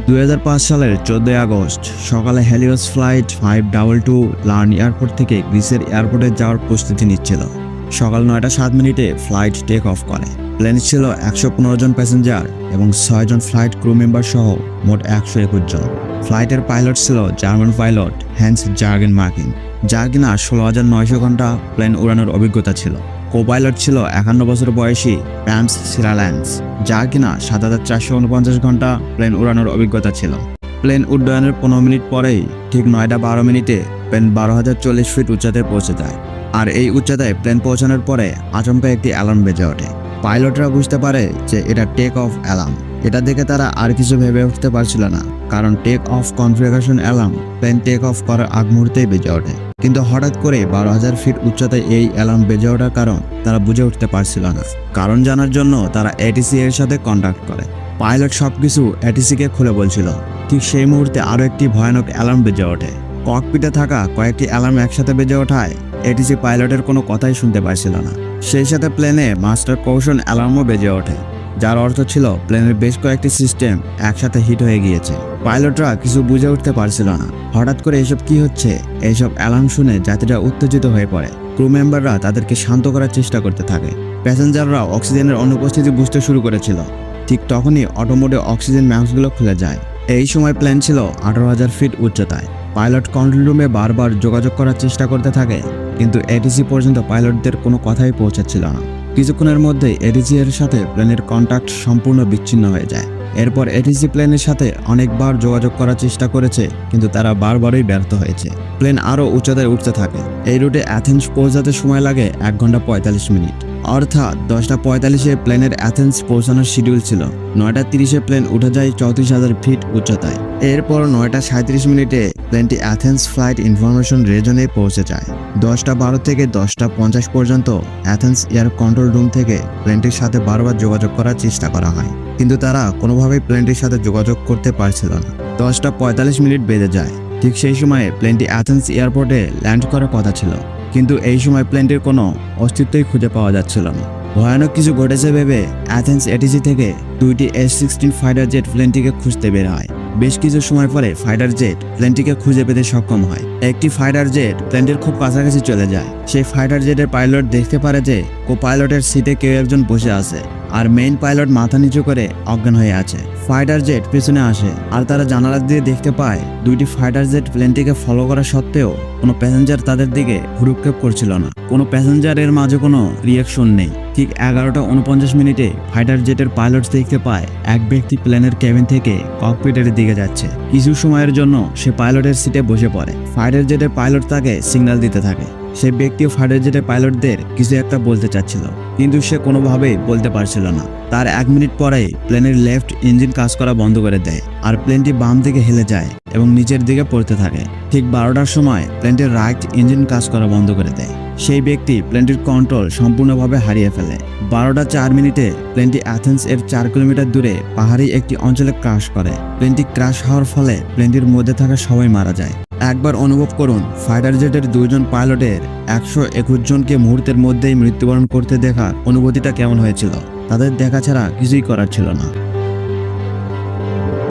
2005 সালের 14 আগস্ট সকালে Helios flight 522 learn airport থেকে গ্রিসের এয়ারপোর্টে যাওয়ার প্রস্তুতি নিচ্ছিল। সকাল 9:07 ফ্লাইট টেক অফ করে। প্লেনে ছিল 115 জন প্যাসেঞ্জার এবং 6 জন ফ্লাইট ক্রু মেম্বার সহ মোট 121 জন। ফ্লাইটের পাইলট ছিল জার্মান পাইলট হ্যান্স জার্গেন মার্কিন, যার কিনা 16,900 ঘন্টা প্লেন উড়ানোর অভিজ্ঞতা ছিল। কো-পাইলট ছিল 51 বছর বয়সী প্যামস সিরাল্যান্ডস, যার কিনা 7,449 ঘন্টা প্লেন উড়ানোর অভিজ্ঞতা ছিল। প্লেন উড্ডয়নের 15 মিনিট পরেই ঠিক 9:12 প্লেন 12,040 ফিট উচ্চতায় পৌঁছে যায়। আর এই উচ্চতায় প্লেন পৌঁছানোর পরে আচমকা একটি অ্যালার্ম বেজে ওঠে। পাইলটরা বুঝতে পারে যে এটা টেক অফ অ্যালার্ম। এটা দেখে তারা আর কিছু ভেবে উঠতে পারছিল না, কারণ take off configuration alarm plane take off করার আগ মুহূর্তেই বেজে ওঠে। কিন্তু হঠাৎ করে 12,000 ফিট উচ্চতায় এই অ্যালার্ম বেজে ওঠার কারণ তারা বুঝে উঠতে পারছিল না। কারণ জানার জন্য তারা এটিসি এর সাথে কন্ট্যাক্ট করে। পাইলট সবকিছু এটিসিকে খুলে বলছিল। ঠিক সেই মুহূর্তে আরও একটি ভয়ানক অ্যালার্ম বেজে ওঠে। ককপিটে থাকা কয়েকটি অ্যালার্ম একসাথে বেজে ওঠায় এটিসি পাইলটের কোনো কথাই শুনতে পারছিল না। সেই সাথে প্লেনে মাস্টার কৌশন অ্যালার্মও বেজে ওঠে, যার অর্থ ছিল প্লেনের বেশ কয়েকটি সিস্টেম একসাথে হিট হয়ে গিয়েছে। পাইলটরা কিছু বুঝে উঠতে পারছিল না হঠাৎ করে এসব কি হচ্ছে। এইসব অ্যালার্ম শুনে যাত্রীরা উত্তেজিত হয়ে পড়ে। ক্রু মেম্বাররা তাদেরকে শান্ত করার চেষ্টা করতে থাকে। প্যাসেঞ্জাররা অক্সিজেনের অনুপস্থিতি বুঝতে শুরু করেছিল। ঠিক তখনই অটোমোডে অক্সিজেন ম্যাপসগুলো খুলে যায়। এই সময় প্লেন ছিল 18,000 ফিট উচ্চতায়। পাইলট কন্ট্রোল রুমে বারবার যোগাযোগ করার চেষ্টা করতে থাকে, কিন্তু এটিসি পর্যন্ত পাইলটদের কোনো কথাই পৌঁছাচ্ছিল না। কিছুক্ষণের মধ্যেই এটিসি এর সাথে প্লেনের কন্ট্যাক্ট সম্পূর্ণ বিচ্ছিন্ন হয়ে যায়। এরপর এটিসি প্লেনের সাথে অনেকবার যোগাযোগ করার চেষ্টা করেছে, কিন্তু তারা বারবারই ব্যর্থ হয়েছে। প্লেন আরও উচ্চতায় উঠতে থাকে। এই রুটে অ্যাথেন্স পৌঁছাতে সময় লাগে 1 ঘন্টা 45 মিনিট। অর্থাৎ 10:45 প্লেনের অ্যাথেন্স পৌঁছানোর শিডিউল ছিল। 9:30 প্লেন উঠে যায় 34,000 ফিট উচ্চতায়। এরপর 9:37 প্লেনটি অ্যাথেন্স ফ্লাইট ইনফরমেশন রিজনে পৌঁছে যায়। 10:12 থেকে 10:50 পর্যন্ত অ্যাথেন্স এয়ার কন্ট্রোল রুম থেকে প্লেনটির সাথে বারবার যোগাযোগ করার চেষ্টা করা হয়, কিন্তু তারা কোনোভাবেই প্লেনটির সাথে যোগাযোগ করতে পারছিল না। 10:45 বেজে যায়। ঠিক সেই সময়ে প্লেনটি অ্যাথেন্স এয়ারপোর্টে ল্যান্ড করার কথা ছিল, কিন্তু এই সময় প্লেনটির কোনো অস্তিত্বই খুঁজে পাওয়া যাচ্ছিল না। ভয়ানক কিছু ঘটেছে ভেবে অ্যাথেন্স এটিসি থেকে 2টি F-16 ফাইটার জেট প্লেনটিকে খুঁজতে বের হয়। বেশ কিছু সময় পরে ফাইটার জেট প্লেনটিকে খুঁজে পেতে সক্ষম হয়। একটি ফাইটার জেট প্লেনটির খুব কাছাকাছি চলে যায়। সেই ফাইটার জেটের পাইলট দেখতে পারে যে কো-পাইলটের সিটে কেউ একজন বসে আছে, আর মেইন পাইলট মাথা নিচু করে অজ্ঞান হয়ে আছে। ফাইটার জেট পিছনে আসে, আর তারা জানালা দিয়ে দেখতে পায় 2টি ফাইটার জেট প্লেনটিকে ফলো করা সত্ত্বেও কোনো প্যাসেঞ্জার তাদের দিকে ভ্রুক্ষেপ করছিল না। কোনো প্যাসেঞ্জারের মাঝে কোনো রিয়াকশন নেই। ঠিক 11:49 ফাইটার জেটের পাইলট দেখতে পায় এক ব্যক্তি প্লেনের কেবিন থেকে ককপিটের দিকে যাচ্ছে। কিছু সময়ের জন্য সে পাইলটের সিটে বসে পড়ে। ফাইটার জেটের পাইলট তাকে সিগন্যাল দিতে থাকে। সেই ব্যক্তিও ফাইটার জেটের পাইলটদের কিছু একটা বলতে চাচ্ছিল, কিন্তু সে কোনোভাবেই বলতে পারছিল না। তার 1 মিনিট পরেই প্লেনের লেফট ইঞ্জিন কাজ করা বন্ধ করে দেয়, আর প্লেনটি বাম দিকে হেলে যায় এবং নিচের দিকে পড়তে থাকে। ঠিক 12টার সময় প্লেনটির রাইট ইঞ্জিন কাজ করা বন্ধ করে দেয়। সেই ব্যক্তি প্লেনটির কন্ট্রোল সম্পূর্ণভাবে হারিয়ে ফেলে। 12:04 প্লেনটি অ্যাথেন্স এর 4 কিলোমিটার দূরে পাহাড়ি একটি অঞ্চলে ক্রাশ করে। প্লেনটি ক্রাশ হওয়ার ফলে প্লেনটির মধ্যে থাকা সবাই মারা যায়। একবার অনুভব করুন ফাইটার জেটের 2 জন পাইলটের 121 জনকে মুহূর্তের মধ্যেই মৃত্যুবরণ করতে দেখা অনুভূতিটা কেমন হয়েছিল। তাদের দেখা ছাড়া কিছুই করার ছিল না।